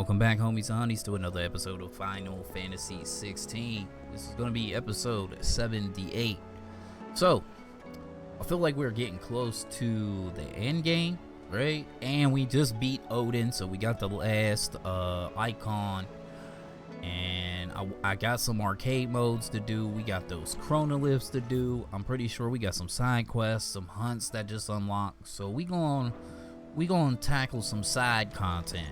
Welcome back, homies and honeys, to another episode of Final Fantasy 16. This is going to be episode 78. So, I feel like we're getting close to the end game, right? And we just beat Odin, so we got the last icon. And I got some arcade modes to do. We got those chronoliths to do. I'm pretty sure we got some side quests, some hunts that just unlocked. So we gonna tackle some side content.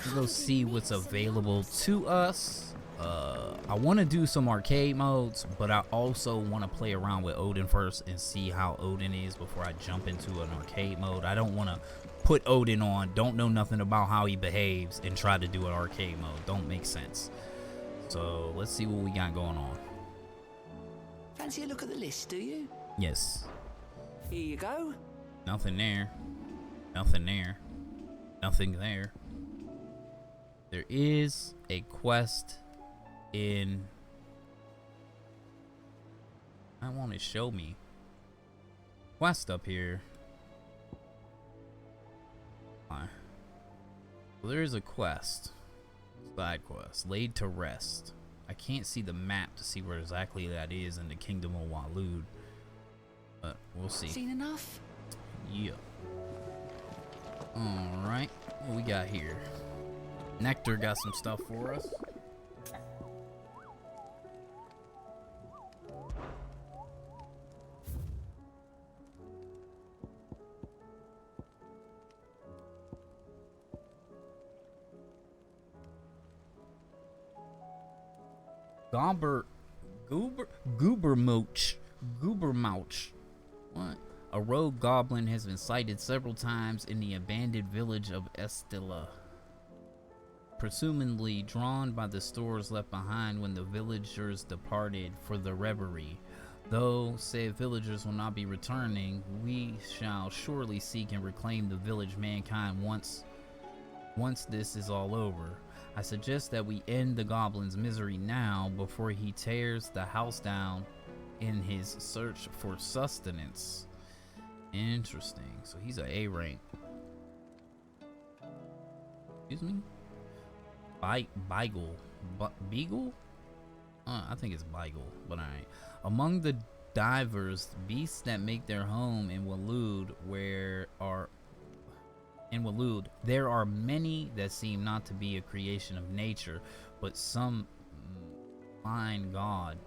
Let's go see what's available to us. I want to do some arcade modes, but I also want to play around with Odin first and see how Odin is before I jump into an arcade mode. I don't want to put Odin on, don't know nothing about how he behaves, and try to do an arcade mode. Don't make sense. So let's see what we got going on. Fancy a look at the list, do you? Yes. Here you go. Nothing there. Nothing there. Nothing there. There is a quest in... I want to show me. Quest up here. Well, there is a quest. Side quest. Laid to rest. I can't see the map to see where exactly that is in the Kingdom of Walud. But we'll see. Seen enough? Yeah. Alright. What we got here? Nectar got some stuff for us. Goobermouch. What? A rogue goblin has been sighted several times in the abandoned village of Estilla, presumably drawn by the stores left behind when the villagers departed for the revelry. Though said villagers will not be returning, we shall surely seek and reclaim the village mankind once this is all over. I suggest that we end the goblin's misery now before he tears the house down in his search for sustenance. Interesting. So he's an A rank. Excuse me? Beagle? I think it's Beagle, but alright. Among the divers, beasts that make their home in Walud, there are many that seem not to be a creation of nature, but some fine god.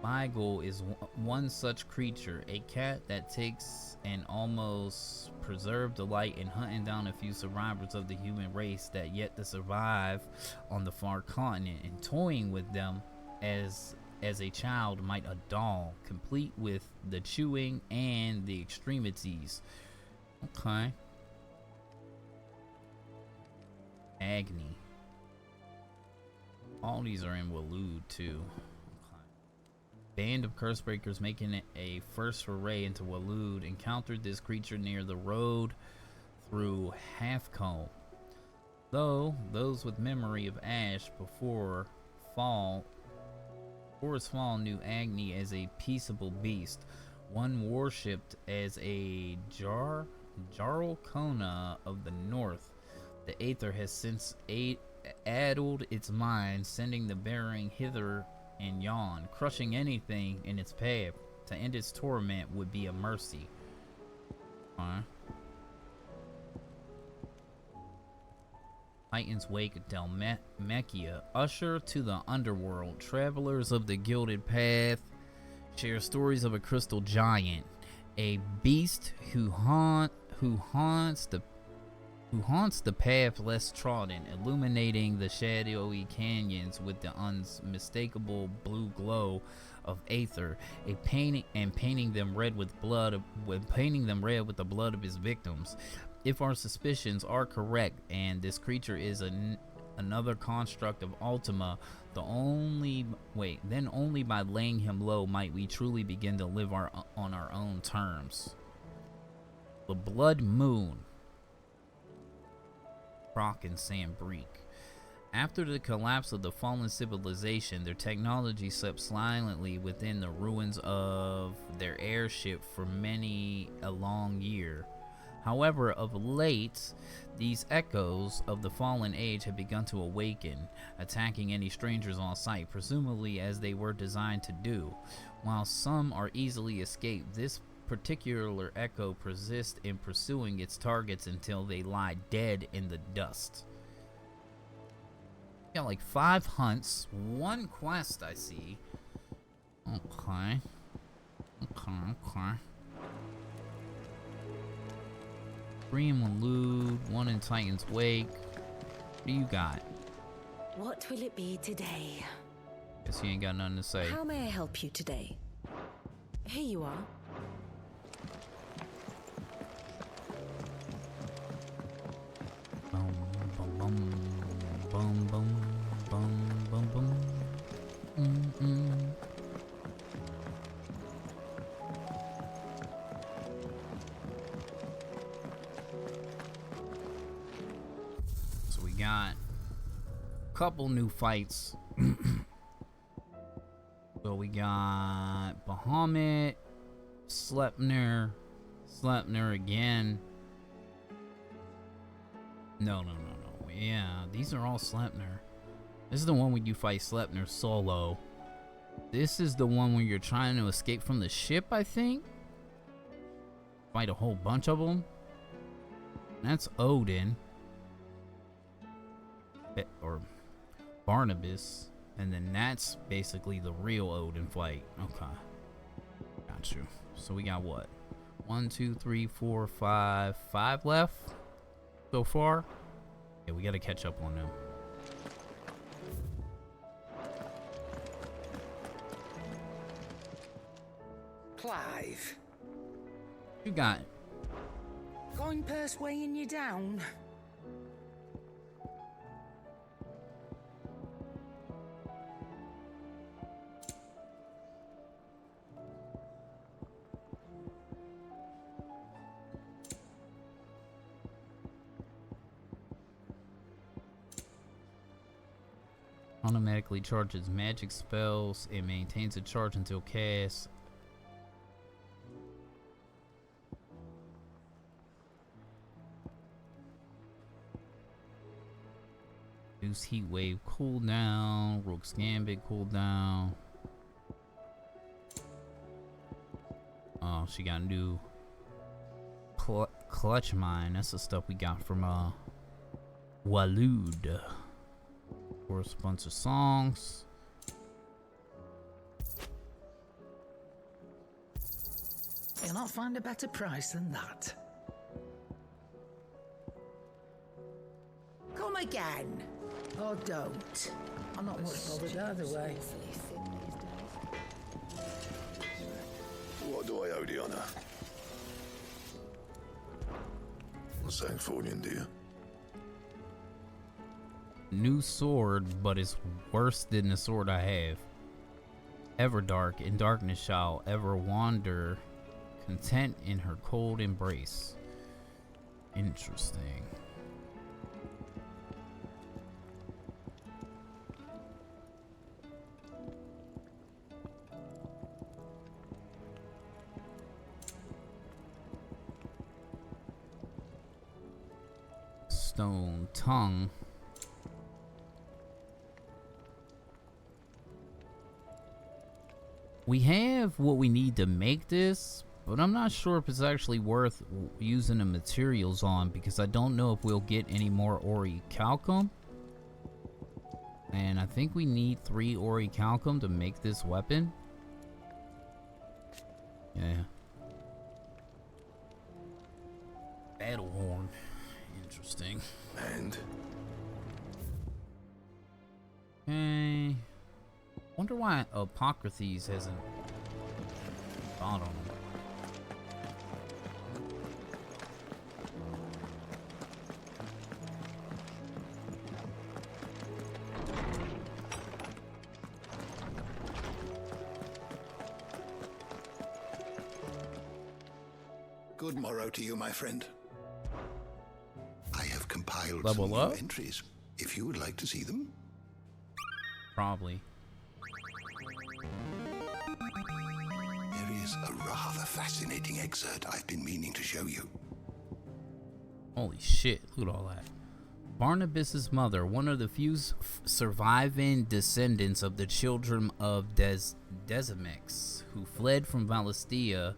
Beagle is one such creature, a cat that takes an almost preserved delight in hunting down a few survivors of the human race that yet to survive on the far continent, and toying with them as a child might a doll, complete with the chewing and the extremities. Okay. Agni. All these are in Walud too. Band of Cursebreakers making a first foray into Walud encountered this creature near the road through Halfcombe. Though those with memory of Ash before his fall knew Agni as a peaceable beast, one worshipped as a Jarl-Kona of the north. The Aether has since addled its mind, sending the bearing hither and yon, crushing anything in its path. To end its torment would be a mercy. Titan's Wake Dalmechia, usher to the underworld. Travelers of the Gilded Path share stories of a crystal giant, a beast who haunts the path less trodden, illuminating the shadowy canyons with the unmistakable blue glow of Aether, painting them red with the blood of his victims. If our suspicions are correct, and this creature is another construct of Ultima, then only by laying him low might we truly begin to live on our own terms. The Blood Moon. Rock and Sandbreak. After the collapse of the fallen civilization, their technology slept silently within the ruins of their airship for many a long year. However, of late, these echoes of the fallen age have begun to awaken, attacking any strangers on sight, presumably as they were designed to do. While some are easily escaped, this particular echo persists in pursuing its targets until they lie dead in the dust. Got like 5 hunts, 1 quest I see. Okay. Okay. 3 in Waloed, 1 in Titan's Wake. What do you got? What will it be today? Guess you ain't got nothing to say. How may I help you today? Here you are. Boom, boom, boom, boom, boom, boom, boom, boom. Mm-mm. So we got a couple new fights. So we got Bahamut, Sleipnir again. No. Yeah, these are all Sleipnir. This is the one where you fight Sleipnir solo. This is the one where you're trying to escape from the ship, I think. Fight a whole bunch of them. That's Odin. Or Barnabas. And then that's basically the real Odin fight. Okay. Got you. So we got what? 1, 2, 3, 4, 5. 5 left so far. Yeah, we gotta catch up on them. Clive, You got coin purse weighing you down? automatically charges magic spells. It maintains a charge until cast. Reduce heat wave cooldown. Rogue's Gambit cooldown. Oh, she got new clutch mine. That's the stuff we got from Waloed. Of course, a bunch of songs. You'll not find a better price than that. Come again. Or don't. I'm not much bothered either way. What do I owe the honor? Sancthornian, do you? New sword, but it's worse than the sword I have. Ever dark, in darkness shall ever wander, content in her cold embrace. Interesting. Stone tongue. We have what we need to make this, but I'm not sure if it's actually worth using the materials on, because I don't know if we'll get any more orichalcum. And I think we need 3 orichalcum to make this weapon. Yeah. Battle horn. Interesting. And? Okay. Wonder why Apocryphes hasn't thought on him. Good morrow to you, my friend. I have compiled Level some up? new entries, if you would like to see them. Probably. There is a rather fascinating excerpt I've been meaning to show you. Holy shit, look at all that. Barnabas's mother, one of the few surviving descendants of the children of Decimex, who fled from Valistia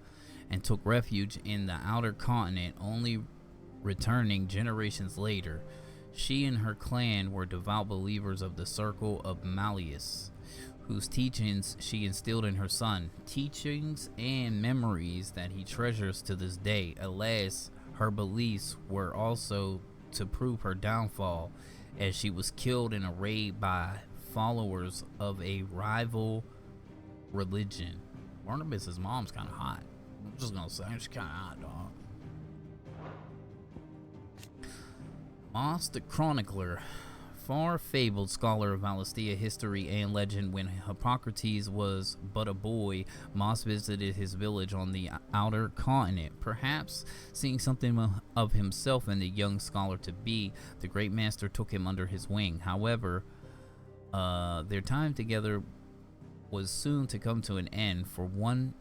and took refuge in the outer continent, only returning generations later. She and her clan were devout believers of the Circle of Malleus, whose teachings she instilled in her son, teachings and memories that he treasures to this day. Alas, her beliefs were also to prove her downfall, as she was killed in a raid by followers of a rival religion. Barnabas's mom's kind of hot. I'm just gonna say she's kind of hot, dog. Moss the Chronicler, far fabled scholar of Valistia history and legend. When Hippocrates was but a boy, Moss visited his village on the outer continent, perhaps seeing something of himself in the young scholar-to-be. The great master took him under his wing. However, their time together was soon to come to an end, for one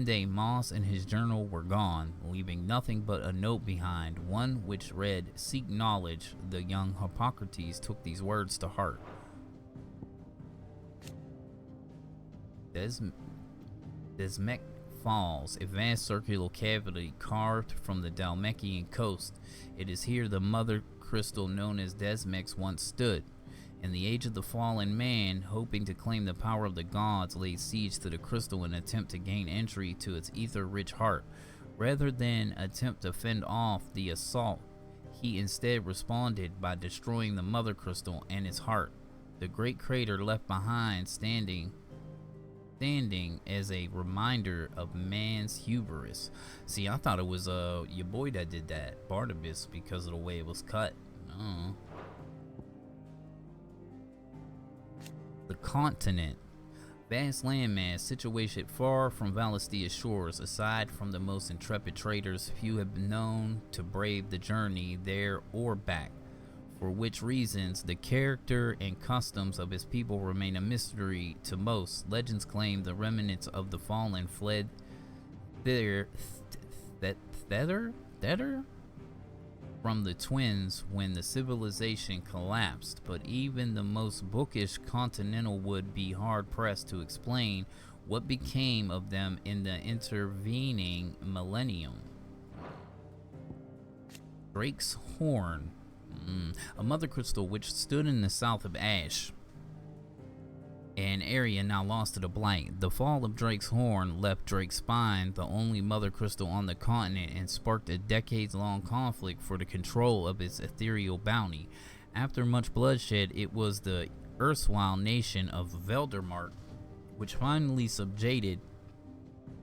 day Moss and his journal were gone, leaving nothing but a note behind, one which read, "Seek knowledge." The young Hippocrates took these words to heart. Desmec Falls, a vast circular cavity carved from the Dalmatian coast. It is here the mother crystal known as Desmex once stood. In the age of the fallen, man, hoping to claim the power of the gods, laid siege to the crystal in an attempt to gain entry to its ether-rich heart. Rather than attempt to fend off the assault, he instead responded by destroying the mother crystal and its heart. The great crater left behind standing as a reminder of man's hubris. See, I thought it was your boy that did that, Barnabas, because of the way it was cut. Oh. The continent. Vast landmass situated far from Valistia's shores. Aside from the most intrepid traders, few have been known to brave the journey there or back, for which reasons the character and customs of his people remain a mystery to most. Legends claim the remnants of the fallen fled thither from the twins when the civilization collapsed, but even the most bookish continental would be hard-pressed to explain what became of them in the intervening millennium. Drake's Horn, a mother crystal which stood in the south of Ash, an area now lost to the blight. The fall of Drake's Horn left Drake's Spine the only mother crystal on the continent and sparked a decades-long conflict for the control of its ethereal bounty. After much bloodshed, it was the erstwhile nation of Veldermark which finally subjugated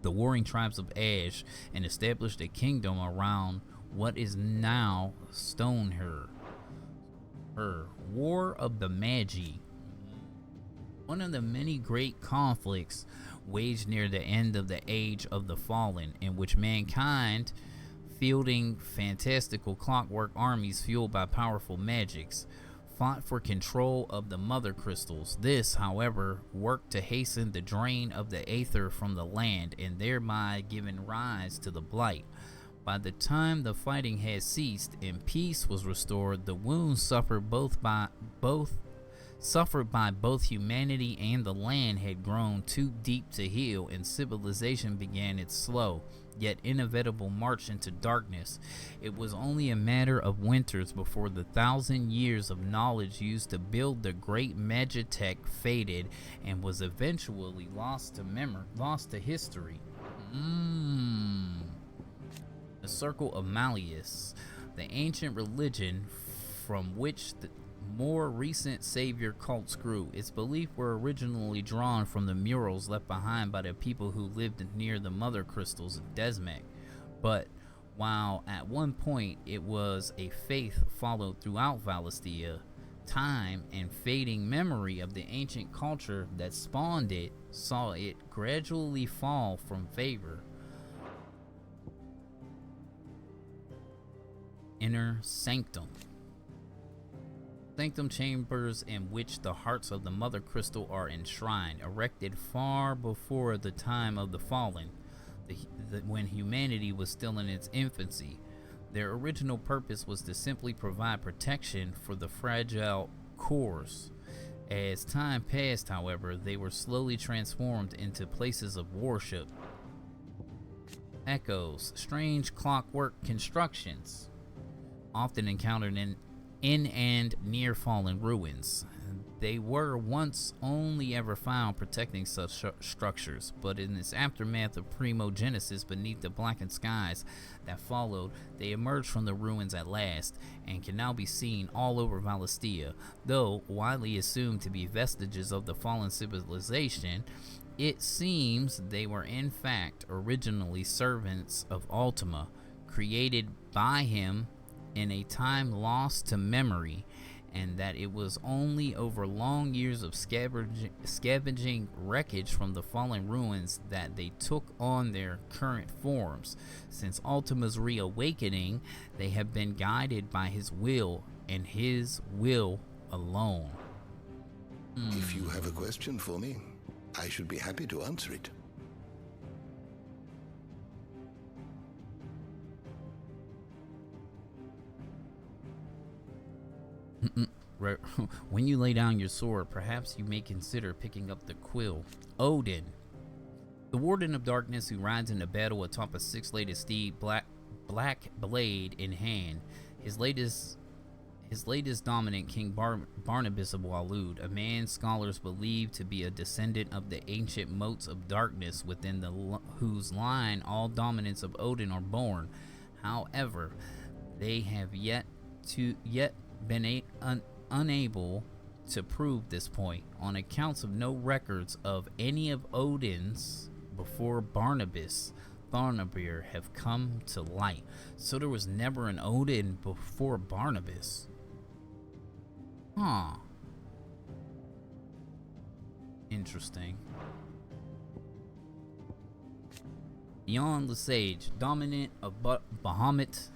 the warring tribes of Ash and established a kingdom around what is now Stoneher. War of the Magi. One of the many great conflicts waged near the end of the Age of the Fallen, in which mankind, fielding fantastical clockwork armies fueled by powerful magics, fought for control of the mother crystals. This, however, worked to hasten the drain of the aether from the land, and thereby giving rise to the blight. By the time the fighting had ceased and peace was restored, the wounds suffered by both humanity and the land had grown too deep to heal, and civilization began its slow, yet inevitable march into darkness. It was only a matter of winters before the 1,000 years of knowledge used to build the great Magitech faded and was eventually lost to history. The Circle of Malleus, the ancient religion from which the more recent savior cults grew. Its beliefs were originally drawn from the murals left behind by the people who lived near the mother crystals of Desmec. But while at one point it was a faith followed throughout Valistia, time and fading memory of the ancient culture that spawned it saw it gradually fall from favor. Inner Sanctum. Sanctum chambers in which the hearts of the mother crystal are enshrined, erected far before the time of the fallen, when humanity was still in its infancy. Their original purpose was to simply provide protection for the fragile cores. As time passed, however, they were slowly transformed into places of worship. Echoes, strange clockwork constructions, often encountered in and near fallen ruins. They were once only ever found protecting such structures, but in this aftermath of primogenesis beneath the blackened skies that followed, they emerged from the ruins at last, and can now be seen all over Valistia. Though widely assumed to be vestiges of the fallen civilization, it seems they were in fact originally servants of Ultima, created by him in a time lost to memory, and that it was only over long years of scavenging wreckage from the fallen ruins that they took on their current forms. Since Ultima's reawakening, they have been guided by his will, and his will alone. If you have a question for me, I should be happy to answer it. When you lay down your sword, perhaps you may consider picking up the quill. Odin, the Warden of Darkness who rides into battle atop a six-legged steed, black blade in hand. His latest dominant, King Barnabas of Walud, a man scholars believe to be a descendant of the ancient motes of darkness within whose line all dominants of Odin are born. However, they have yet been unable to prove this point on accounts of no records of any of Odin's before Barnabas Barnabir have come to light. So there was never an Odin before Barnabas. Huh. Interesting. Beyond the Sage, dominant of Bahamut,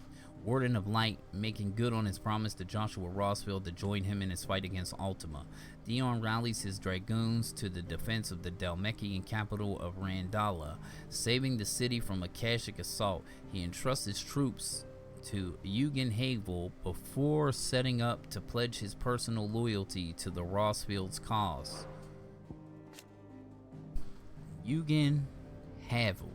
Warden of Light, making good on his promise to Joshua Rossfield to join him in his fight against Ultima. Dion rallies his dragoons to the defense of the Dhalmekian capital of Randala, saving the city from Akashic assault. He entrusts his troops to Eugen Havel before setting up to pledge his personal loyalty to the Rossfield's cause. Eugen Havel,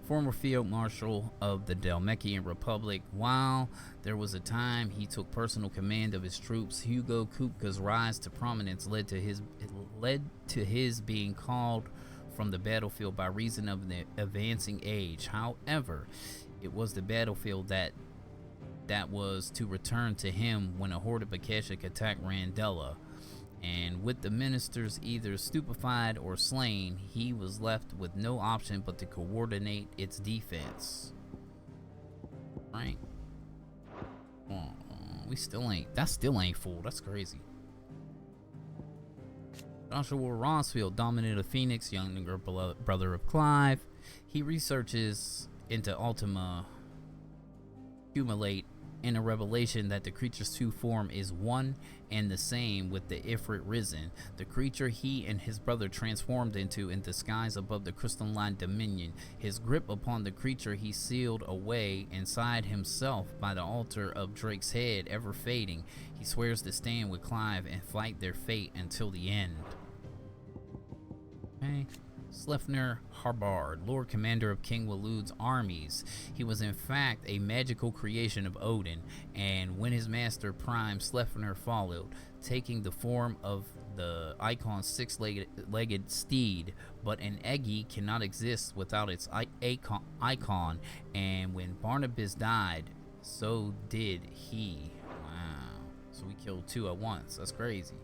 former field marshal of the Dhalmekian Republic. While there was a time he took personal command of his troops, Hugo Kupka's rise to prominence led to his being called from the battlefield by reason of the advancing age. However, it was the battlefield that was to return to him when a horde of Akashic attacked Randella. And with the ministers either stupefied or slain, he was left with no option but to coordinate its defense. Right? Oh, that still ain't full. That's crazy. Joshua Rossfield, dominant of Phoenix, younger brother of Clive. He researches into Ultima accumulate in a revelation that the creature's true form is one and the same with the Ifrit risen, the creature he and his brother transformed into in disguise above the crystalline dominion. His grip upon the creature he sealed away inside himself by the altar of Drake's head ever fading. He swears to stand with Clive and fight their fate until the end. Okay. Sleipnir Harbard, Lord Commander of King Walud's armies. He was in fact a magical creation of Odin, and when his master Prime Sleipnir followed, taking the form of the icon's six-legged steed, but an Eggy cannot exist without its icon, and when Barnabas died, so did he. Wow. So we killed two at once. That's crazy.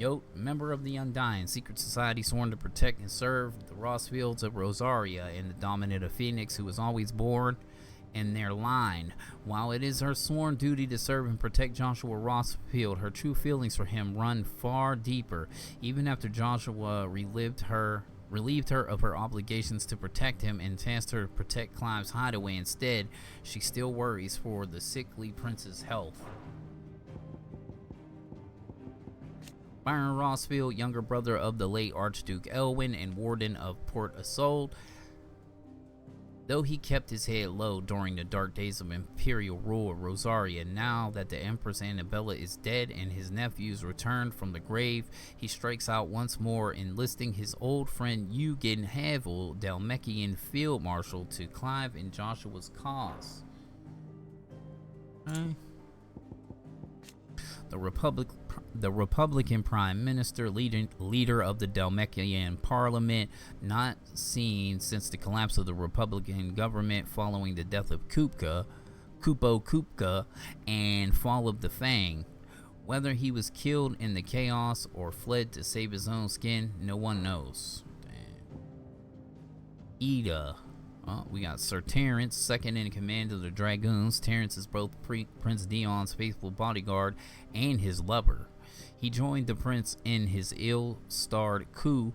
Yote, member of the Undying, secret society sworn to protect and serve the Rossfields of Rosaria and the dominant of Phoenix, who was always born in their line. While it is her sworn duty to serve and protect Joshua Rossfield, her true feelings for him run far deeper. Even after Joshua relieved her of her obligations to protect him and tasked her to protect Clive's hideaway instead, she still worries for the sickly prince's health. Byron Rossfield, younger brother of the late Archduke Elwin and warden of Port Isolde. Though he kept his head low during the dark days of imperial rule of Rosaria, now that the Empress Annabella is dead and his nephews returned from the grave, he strikes out once more, enlisting his old friend Eugen Havel, Dalmatian field marshal, to Clive and Joshua's cause. Okay. The Republican Prime Minister, leader of the Dalmatian Parliament, not seen since the collapse of the Republican government following the death of Kupo Kupka, and fall of the Fang. Whether he was killed in the chaos or fled to save his own skin, no one knows. Ida. We got Sir Terence, second in command of the Dragoons. Terence is both Prince Dion's faithful bodyguard and his lover. He joined the prince in his ill-starred coup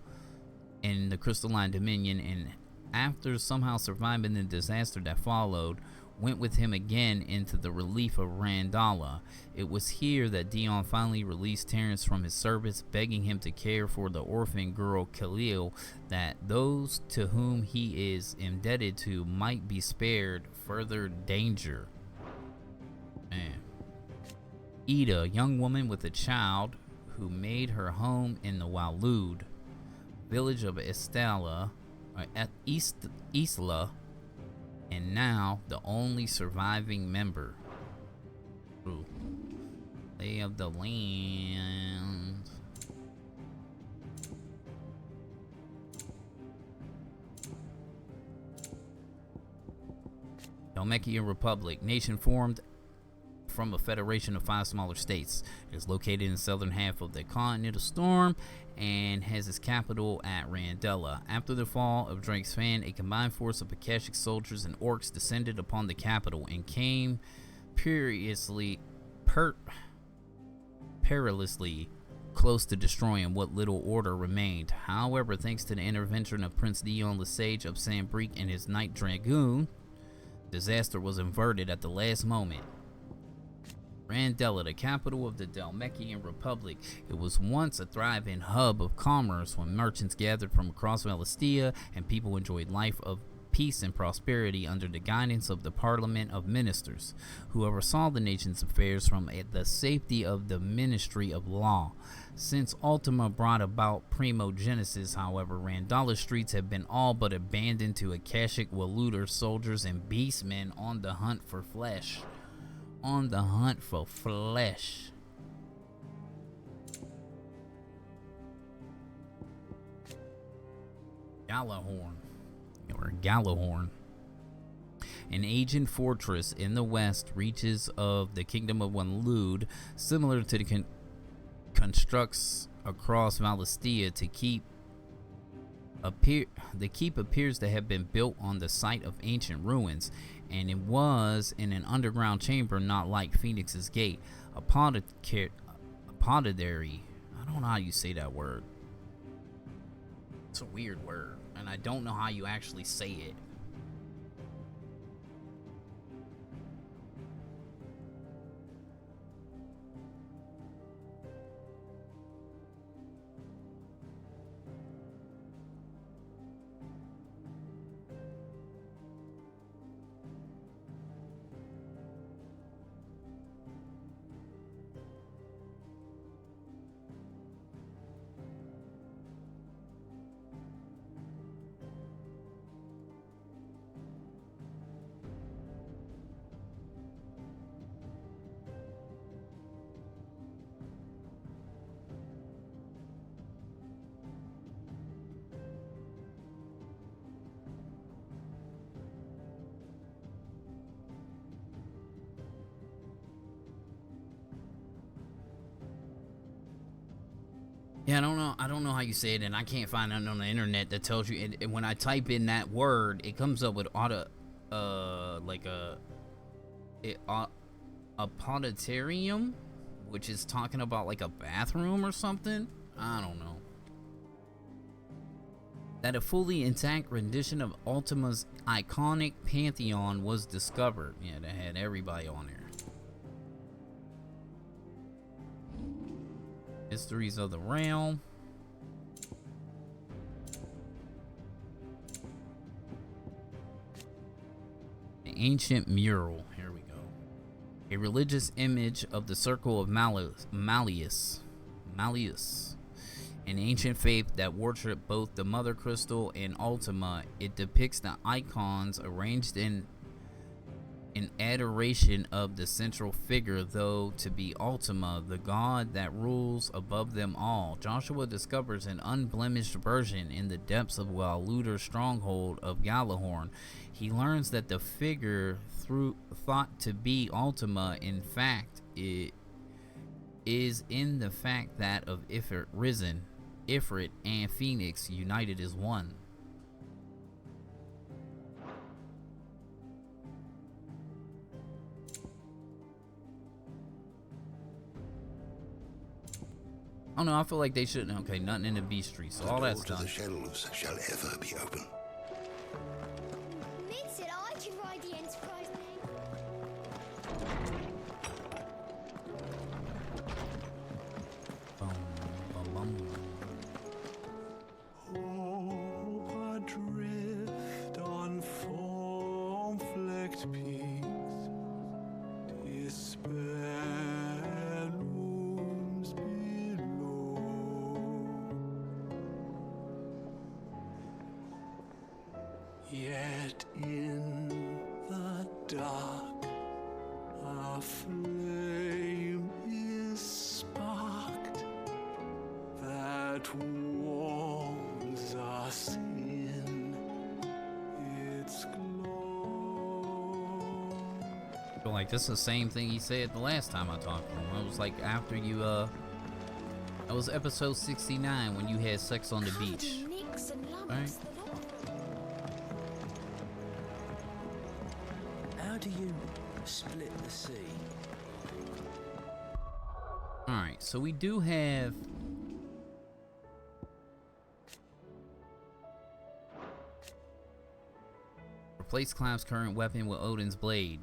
in the Crystalline Dominion, and after somehow surviving the disaster that followed, went with him again into the relief of Randala. It was here that Dion finally released Terence from his service, begging him to care for the orphan girl Khalil, that those to whom he is indebted to might be spared further danger. Man. Ida, a young woman with a child who made her home in the Walud village of Isla, and now the only surviving member. Ooh. Lay of the land. Dalmatian Republic, nation formed from a federation of 5 smaller states. It is located in the southern half of the continental storm and has its capital at Randella. After the fall of Drake's Fan, a combined force of Akashic soldiers and orcs descended upon the capital and came perilously close to destroying what little order remained. However, thanks to the intervention of Prince Dion Lesage of Sanbreque and his Knight Dragoon, disaster was averted at the last moment. Randella, the capital of the Dalmatian Republic. It was once a thriving hub of commerce when merchants gathered from across Valistia and people enjoyed life of peace and prosperity under the guidance of the Parliament of Ministers, who oversaw the nation's affairs from the safety of the Ministry of Law. Since Ultima brought about primogenesis, however, Randalla's streets have been all but abandoned to Akashic Waluder soldiers and beastmen on the hunt for flesh. On the hunt for flesh. Gallahorn. An ancient fortress in the west reaches of the kingdom of Walud, similar to the constructs across Valistia to keep. The keep appears to have been built on the site of ancient ruins, and it was in an underground chamber not like Phoenix's Gate. Apodidary. I don't know how you say that word. It's a weird word, and I don't know how you actually say it. Yeah, I don't know how you say it, and I can't find it on the internet that tells you. And when I type in that word, it comes up with a poditarium, which is talking about like a bathroom or something. I don't know. That a fully intact rendition of Ultima's iconic pantheon was discovered. Yeah, that had everybody on there. Histories of the realm. The ancient mural. Here we go. A religious image of the circle of Malleus. An ancient faith that worshiped both the Mother Crystal and Ultima. It depicts the icons arranged in adoration of the central figure, though to be Ultima, the god that rules above them all. Joshua discovers an unblemished version in the depths of Waluder's stronghold of Galahorn. He learns that the figure thought to be Ultima, in fact, it is in the fact that of Ifrit and Phoenix united as one. Oh no, I feel like they shouldn't. Okay, nothing in the bestiary, so all that's done. The shelves shall ever be open. Mid said I could ride the Enterprise name. Hope adrift on foam-flecked peaks, despair looms below. Yet in the dark, a flame is sparked that warms us in its glow. I feel like this is the same thing he said the last time I talked to him. It was like after you, that was episode 69 when you had sex on the beach. Nicks and lumps, Right. the lot. How do you split the sea? Alright, so we do have replace Clive's current weapon with Odin's blade.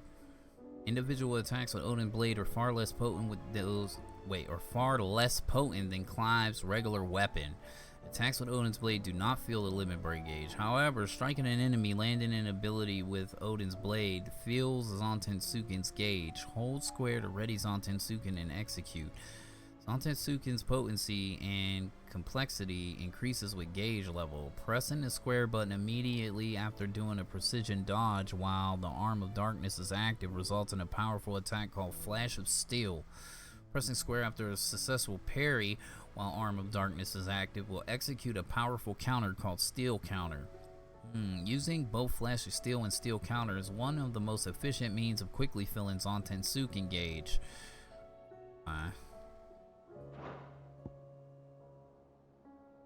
Individual attacks with Odin's blade are far less potent than Clive's regular weapon. Attacks with Odin's blade do not feel the limit break gauge. However, striking an enemy landing an ability with Odin's blade fills Zantetsuken's gauge. Hold square to ready Zantetsuken and execute. Zantetsuken's potency and complexity increases with gauge level. Pressing the square button immediately after doing a precision dodge while the Arm of Darkness is active results in a powerful attack called Flash of Steel. Pressing square after a successful parry while Arm of Darkness is active will execute a powerful counter called Steel Counter. Using both Flash of Steel and Steel Counter is one of the most efficient means of quickly filling Zantetsuken gauge.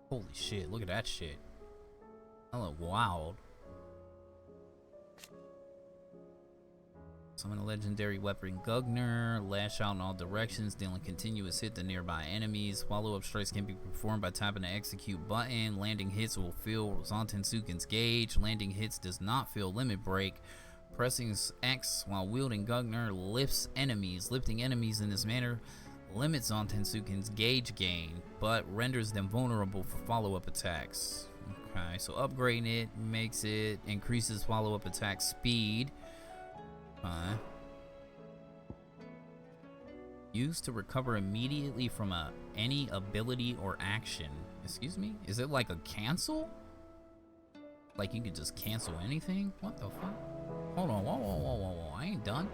Holy shit, look at that shit. That look wild. Summon a legendary weapon Gugner, lash out in all directions, dealing continuous hit to nearby enemies. Follow-up strikes can be performed by tapping the execute button. Landing hits will fill Zantetsuken's gauge. Landing hits does not feel limit break. Pressing X while wielding Gugner lifts enemies. Lifting enemies in this manner limits Zantetsuken's gauge gain, but renders them vulnerable for follow-up attacks. Okay, so upgrading it makes it increases follow-up attack speed. Used to recover immediately from any ability or action. Excuse me? Is it like a cancel? Like you could just cancel anything? What the fuck? Hold on, whoa. I ain't done.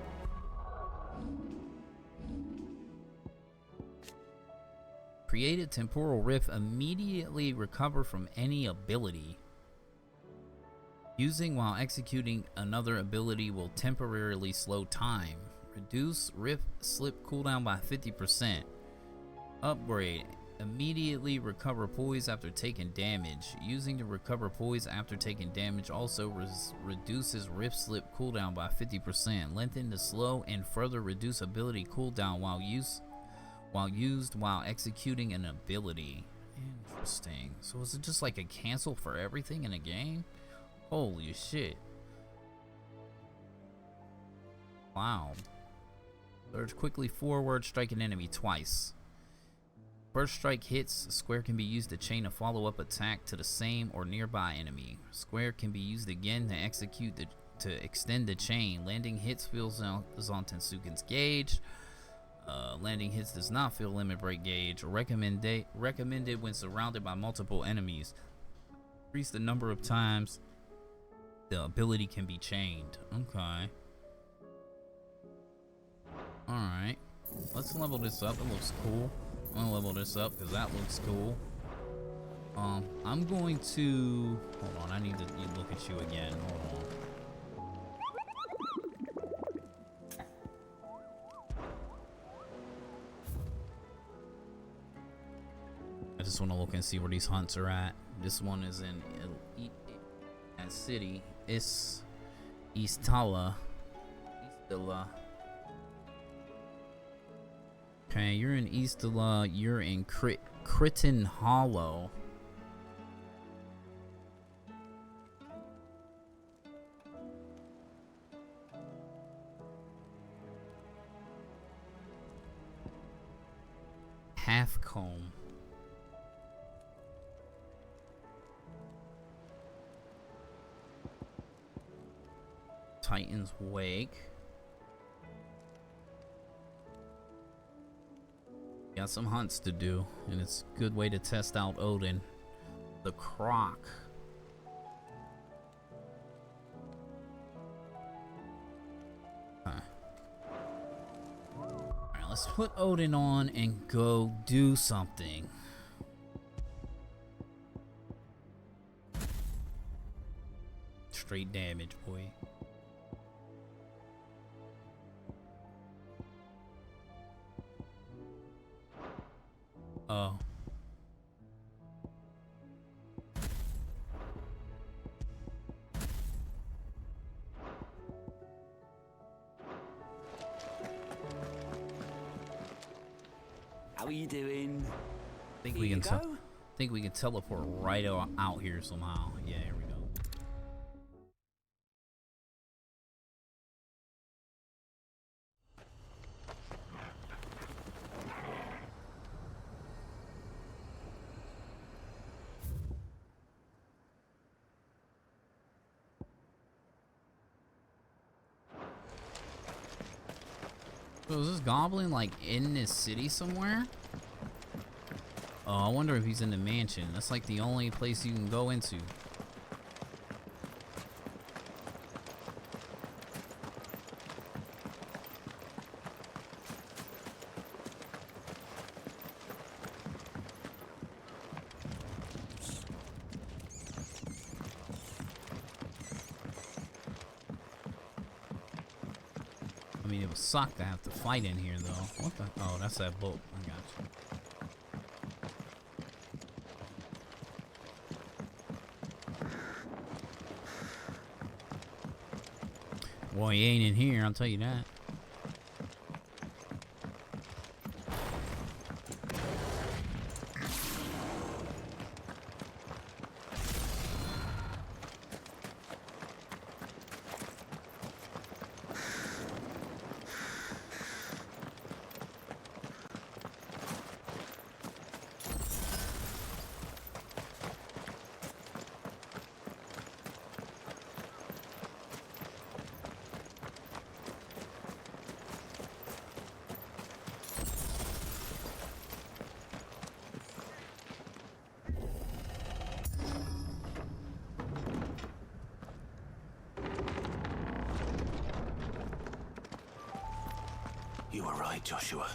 Created temporal rift immediately recover from any ability. Using while executing another ability will temporarily slow time. Reduce rift slip cooldown by 50%. Upgrade. Immediately recover poise after taking damage. Using to recover poise after taking damage also reduces rift slip cooldown by 50%. Lengthen the slow and further reduce ability cooldown while used while executing an ability. Interesting. So is it just like a cancel for everything in a game? Holy shit. Wow. Surge quickly forward, strike an enemy twice. First strike hits, square can be used to chain a follow-up attack to the same or nearby enemy. Square can be used again to extend the chain. Landing hits fills on Tensuken's gauge. Landing hits does not fill limit break gauge. Recommended when surrounded by multiple enemies. Increase the number of times the ability can be chained. Okay. Alright. Let's level this up. It looks cool. I'm gonna level this up because that looks cool. I'm going to hold on. I need to look at you again. Hold on. I just want to look and see where these hunts are at. This one is in city. It's Istala. Okay, you're in Istala. You're in Crichton Hollow. Halfcombe. Titan's Wake. Got some hunts to do, and it's a good way to test out Odin. The Croc. Alright, let's put Odin on and go do something. Straight damage, boy. Oh. How are you doing? Think we can teleport right out here somehow. Yeah, here we go. So is this goblin like in this city somewhere? Oh, I wonder if he's in the mansion. That's like the only place you can go into. I mean, it would suck to have to fight in here, though. What the? Oh, that's that boat. I got you. Boy, he ain't in here, I'll tell you that. You were right, Joshua.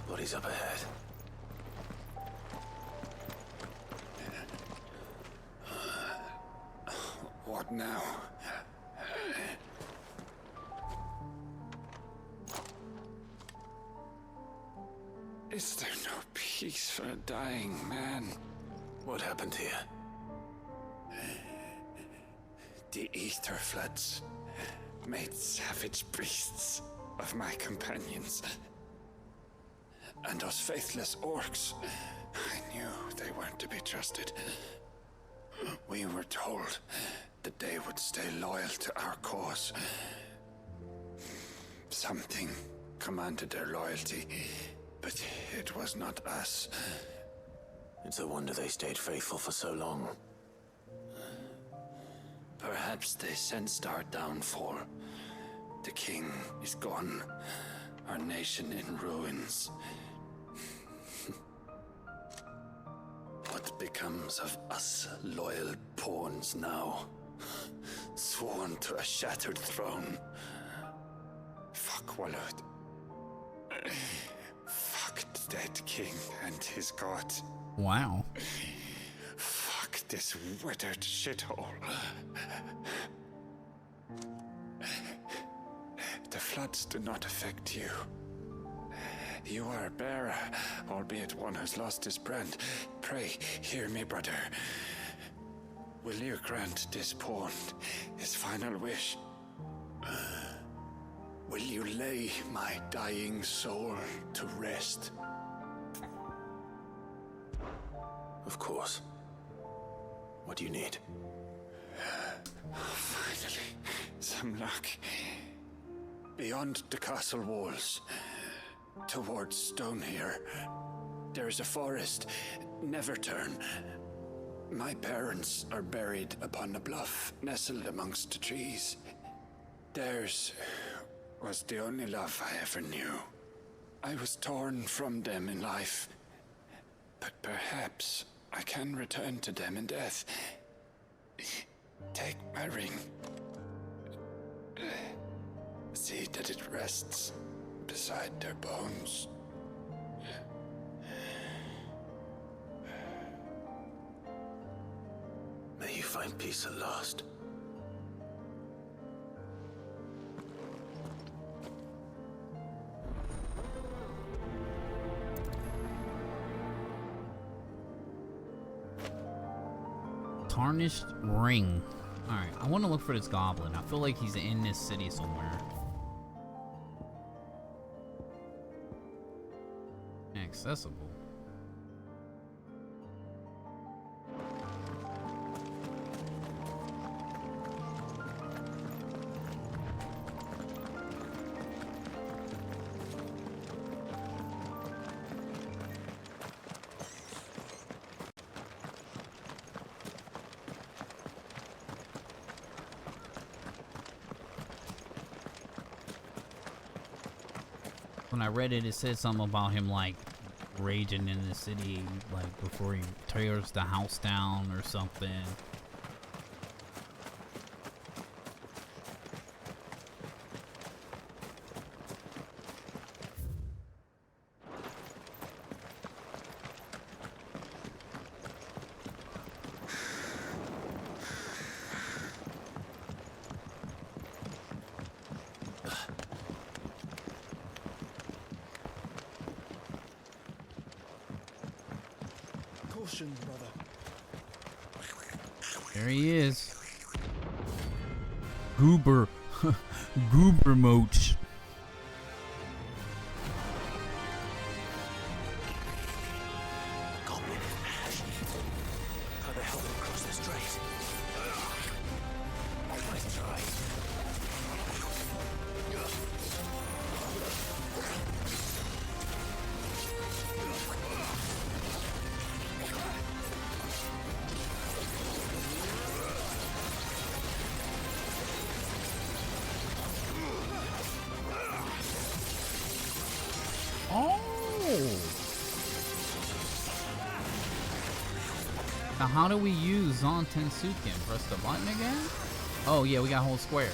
What is up ahead? What now? Is there no peace for a dying man? What happened here? The ether floods made savage beasts of my companions. And those faithless orcs, I knew they weren't to be trusted. We were told that they would stay loyal to our cause. Something commanded their loyalty, but it was not us. It's a wonder they stayed faithful for so long. Perhaps they sensed our downfall. The king is gone, our nation in ruins. What becomes of us loyal pawns now? Sworn to a shattered throne. Fuck Walud. Fuck the dead king and his god. Wow. Fuck this withered shithole. The floods do not affect you. You are a bearer, albeit one who's lost his brand. Pray, hear me, brother. Will you grant this pawn his final wish? Will you lay my dying soul to rest? Of course. What do you need? Finally, some luck. Beyond the castle walls, towards Stone here, there is a forest. Never turn. My parents are buried upon a bluff, nestled amongst the trees. Theirs was the only love I ever knew. I was torn from them in life, but perhaps I can return to them in death. Take my ring. See that it rests beside their bones. May you find peace at last. Tarnished ring. Alright, I want to look for this goblin. I feel like he's in this city somewhere. Accessible. When I read it, it said something about him like raging in the city, like before he tears the house down or something. Caution, brother. There he is. Goober. Goober Moach. Goblin Ash. How the hell did it cross the strait? Nice try. Now how do we use Zon Tensuken? Press the button again? Oh yeah, we got hold square.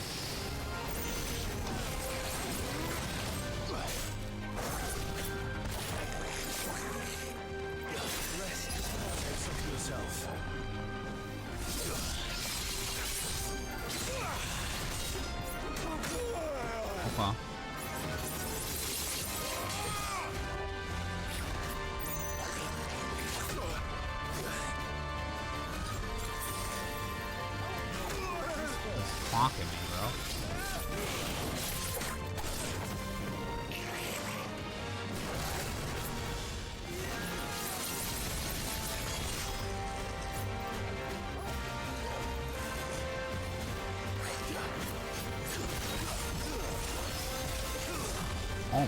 Okay. Clocking me, bro.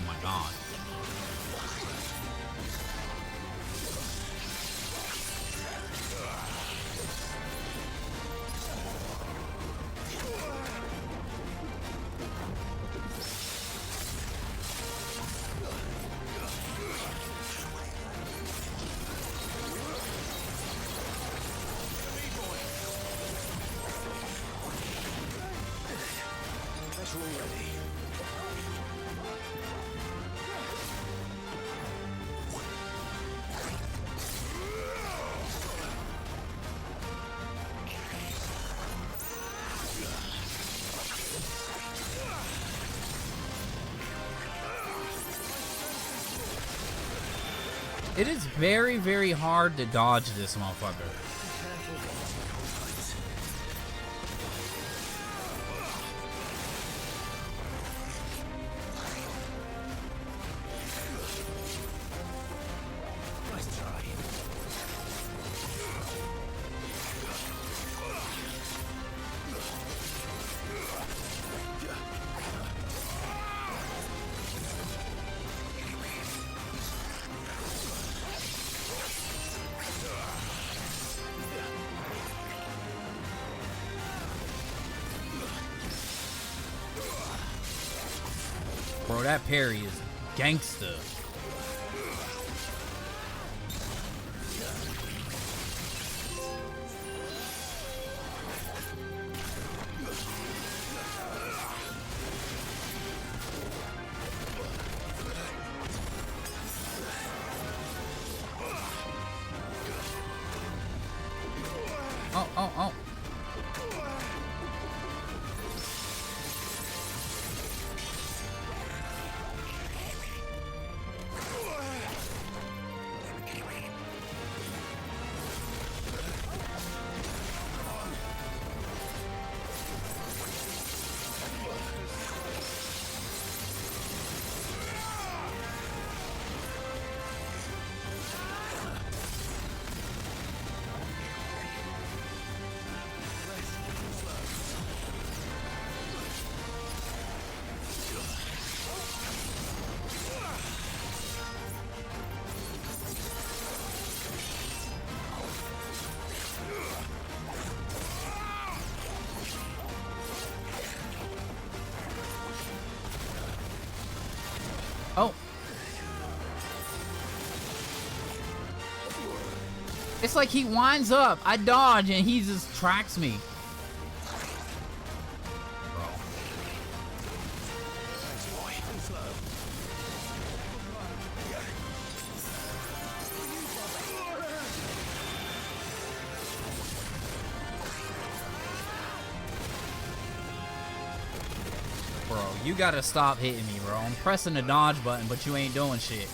my god. It is very, very hard to dodge this motherfucker. Bro, that parry is gangsta. Oh, oh, oh. Oh. It's like he winds up, I dodge, and he just tracks me. Bro, you gotta stop hitting me, bro. I'm pressing the dodge button, but you ain't doing shit.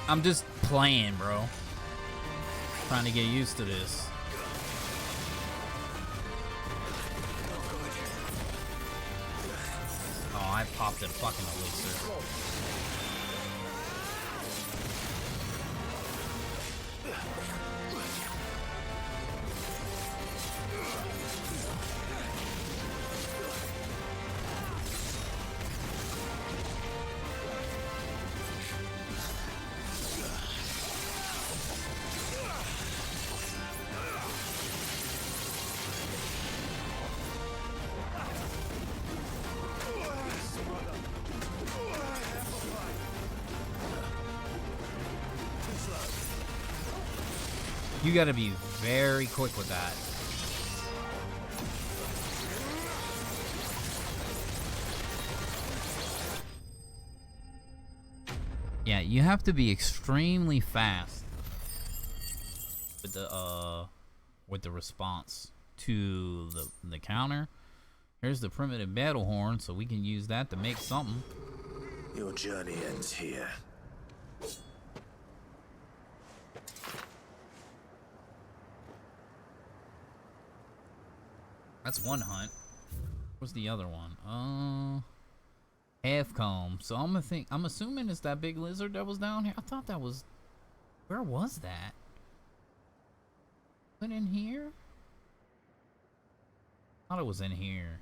I'm just playing, bro. Trying to get used to this. Oh, I popped a fucking elixir. You gotta be very quick with that. Yeah, you have to be extremely fast with the response to the counter. Here's the primitive battle horn, so we can use that to make something. Your journey ends here. That's one hunt. What's the other one? Half comb. So I'm assuming it's that big lizard that was down here. I thought that was, where was that? Was it in here? I thought it was in here.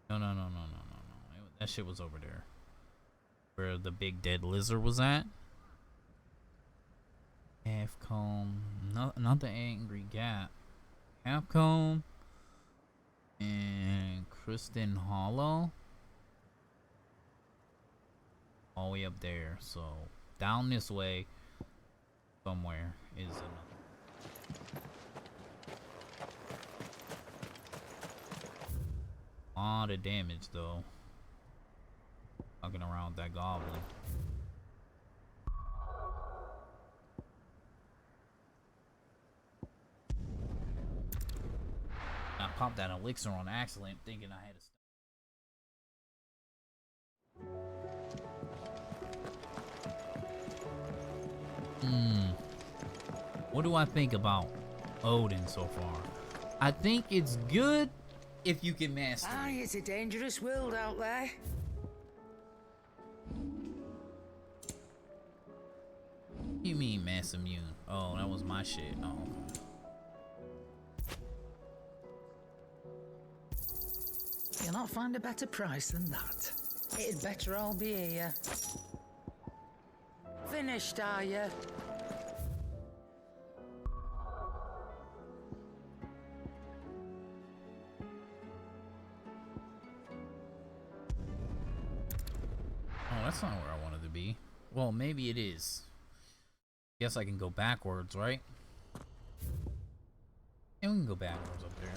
No. That shit was over there. Where the big dead lizard was at. Half comb. Not the angry gap. Half comb. And Kristen Hollow. All the way up there. So down this way somewhere is another. A lot of damage though. Fucking around with that goblin. I popped that elixir on accident thinking I had to. What do I think about Odin so far? I think it's good if you can master Aye, it. it's a dangerous world out there. What do you mean mass immune? Oh, that was my shit. Oh, okay. You'll not find a better price than that. It'd better all be here. Finished, are you? Oh, that's not where I wanted to be. Well, maybe it is. Guess I can go backwards, right? And we can go backwards up there.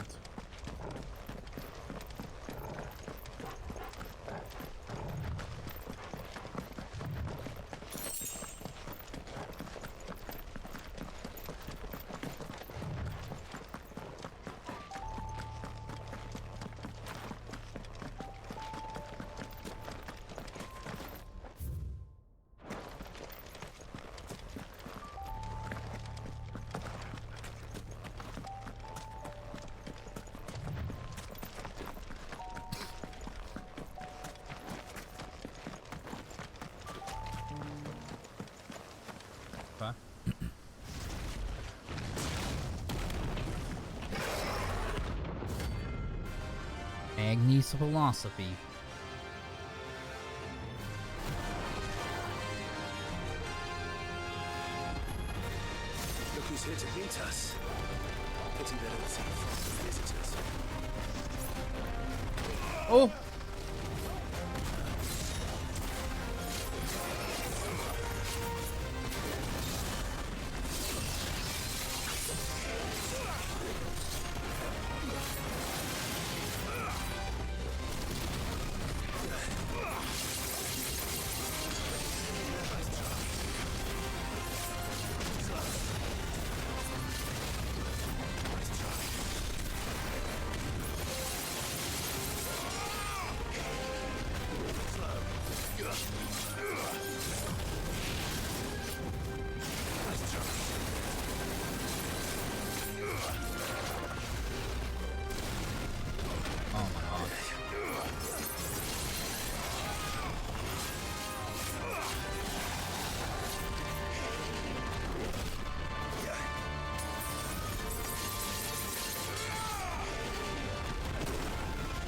Agnes philosophy. Look who's here to meet us. Pity they don't see from visitors. Oh!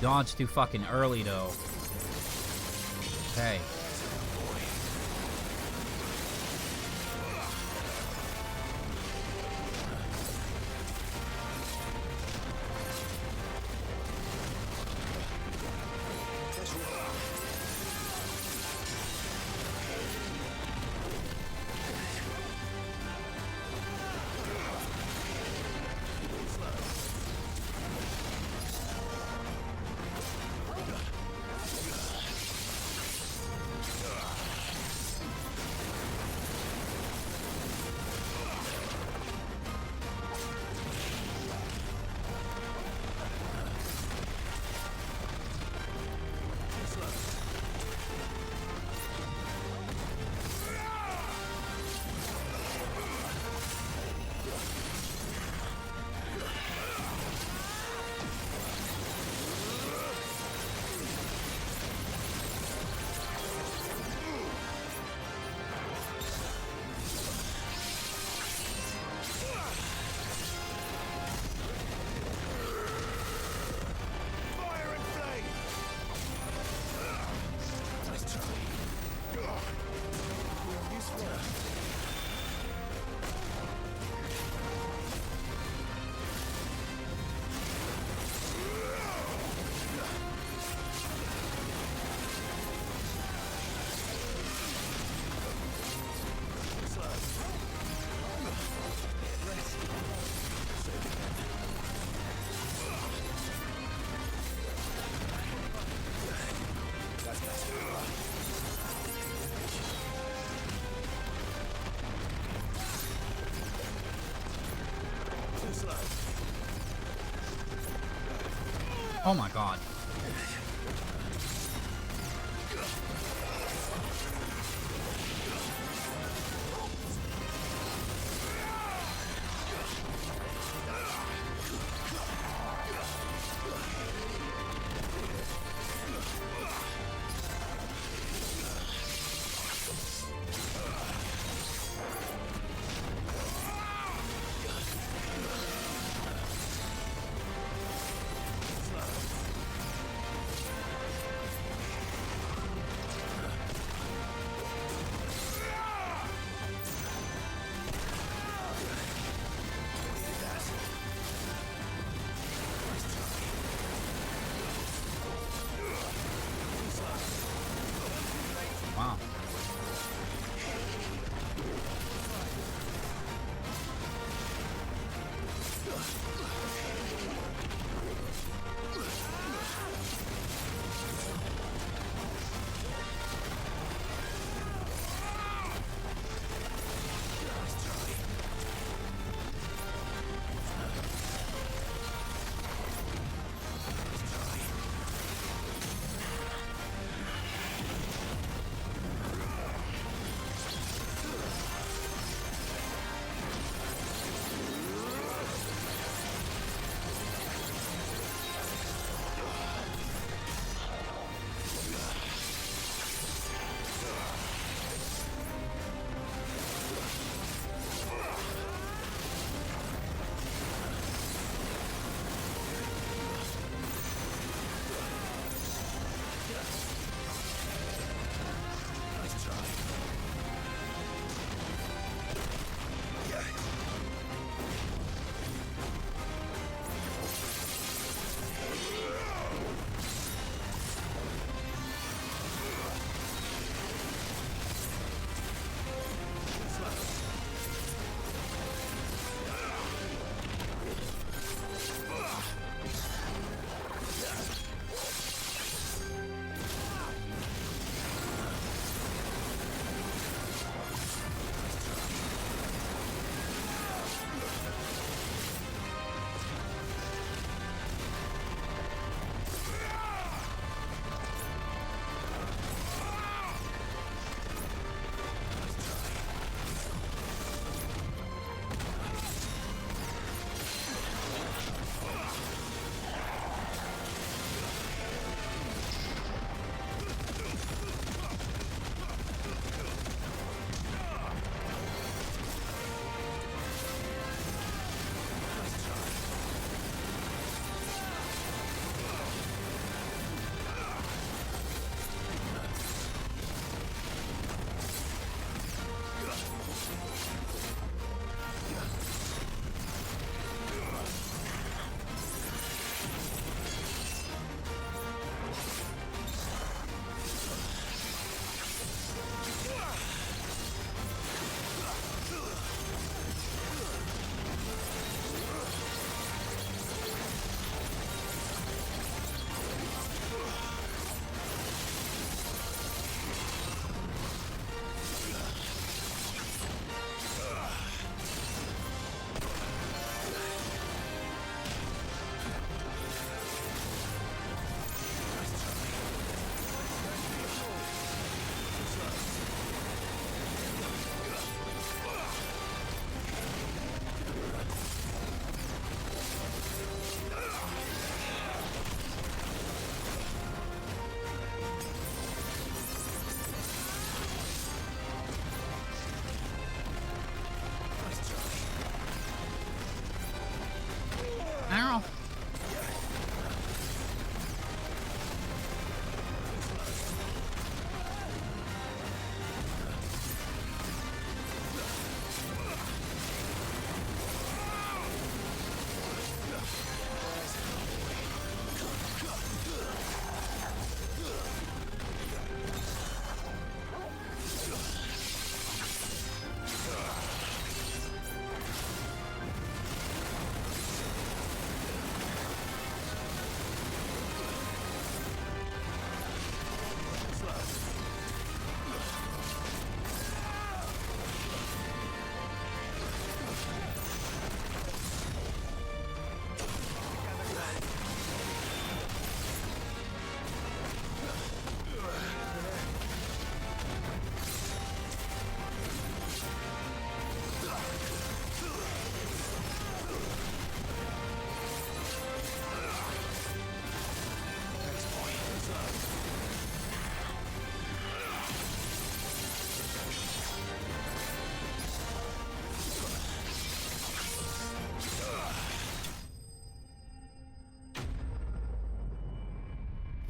Dodge too fucking early though. Okay. Oh my god.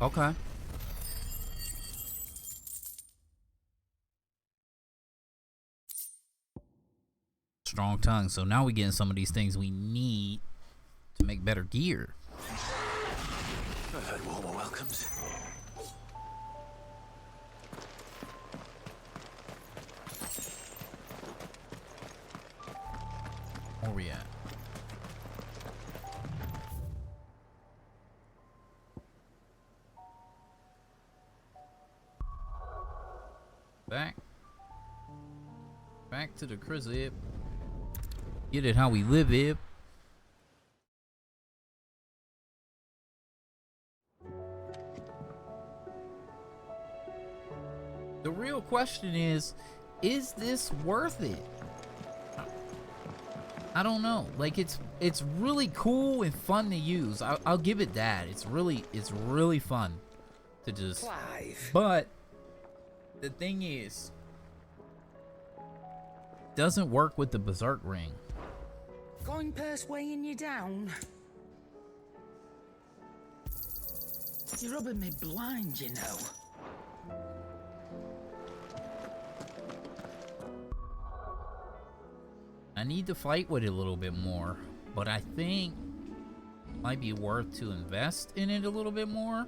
Okay. Strong tongue. So now we getting some of these things we need to make better gear. I've had warmer welcomes. Where we at? Back to the crib. Get it how we live it. The real question is this worth it? I don't know. Like it's really cool and fun to use. I'll give it that. It's really fun to just. Clive. But the thing is, doesn't work with the berserk ring. Going purse weighing you down. You're rubbing me blind, you know. I need to fight with it a little bit more, but I think it might be worth to invest in it a little bit more.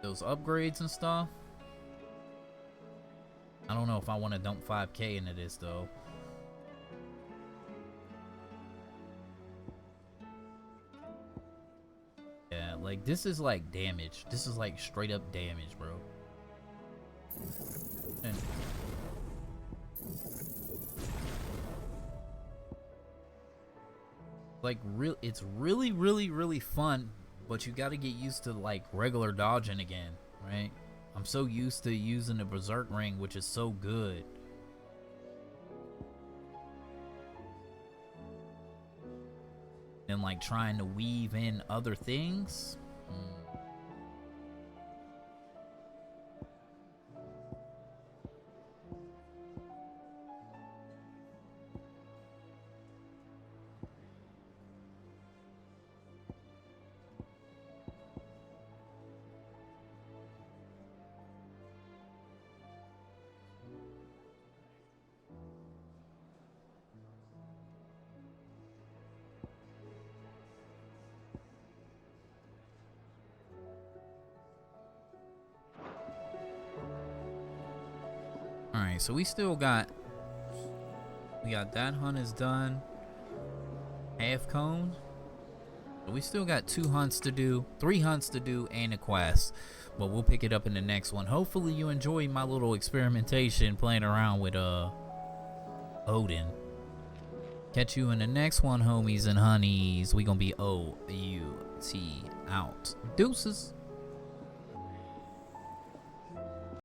Those upgrades and stuff. I don't know if I want to dump 5K into this though. Yeah, like this is like damage. This is like straight up damage, bro. And like it's really fun, but you got to get used to like regular dodging again, right? I'm so used to using the berserk ring, which is so good. And like trying to weave in other things. Alright, so we got that hunt is done. Half cone. So we still got 2 hunts to do, 3 hunts to do, and a quest. But we'll pick it up in the next one. Hopefully you enjoy my little experimentation playing around with Odin. Catch you in the next one, homies and honeys. We gonna be O-U-T out. Deuces.